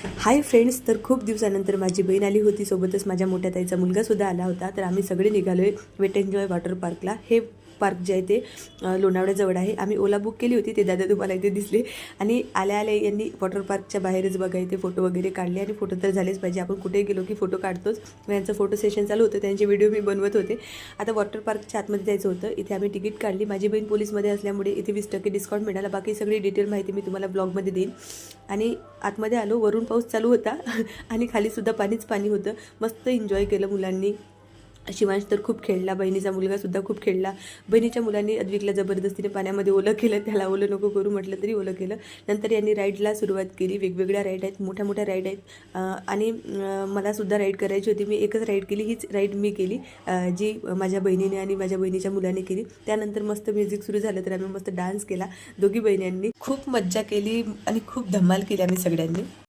Hi friends, तर खूप दिवसानंतर माझी बहीण आली होती, सोबतच माझ्या मोठ्या ताईचा मुलगासुद्धा आला होता. तर आम्ही सगळे निघालो आहे वेट एन्जॉय वॉटर पार्कला. हे पार्क जे आहे ते लोणावळ्याजवळ आहे. आम्ही ओला बुक केली होती, ते दादा तुम्हाला इथे दिसले. आणि आल्या आल्या यांनी वॉटर पार्कच्या बाहेरच बघा इथे फोटो वगैरे काढले. आणि फोटो तर झालेच पाहिजे, आपण कुठेही गेलो की फोटो काढतोच. मग यांचं फोटो सेशन चालू होतं, त्यांचे व्हिडिओ मी बनवत होते. आता वॉटर पार्कच्या आतमध्ये जायचं होतं. इथे आम्ही तिकीट काढली. माझी बहीण पोलीसमध्ये असल्यामुळे इथे 20% डिस्काउंट मिळाला. बाकी सगळी डिटेल माहिती मी तुम्हाला ब्लॉगमध्ये देईन. आणि आतमध्ये आलो, वरून पाऊस चालू होता आणि खालीसुद्धा पाणीच पाणी होतं. मस्त एन्जॉय केलं मुलांनी. शिवांश तर खूप खेळला, बहिणीचा मुलगासुद्धा खूप खेळला. बहिणीच्या मुलांनी अद्विकला जबरदस्तीने पाण्यामध्ये ओलं केलं, त्याला ओलं नको करू म्हटलं तरी ओलं केलं. नंतर यांनी राईडला सुरुवात केली. वेगवेगळ्या राईड आहेत, मोठ्या मोठ्या राईड आहेत. आणि मलासुद्धा राईड करायची होती. मी एकच राईड केली, हीच राईड मी केली, जी माझ्या बहिणीने आणि माझ्या बहिणीच्या मुलाने केली. त्यानंतर मस्त म्युझिक सुरू झालं, तर आम्ही मस्त डान्स केला दोघी बहिणींनी. खूप मज्जा केली आणि खूप धमाल केली आम्ही सगळ्यांनी.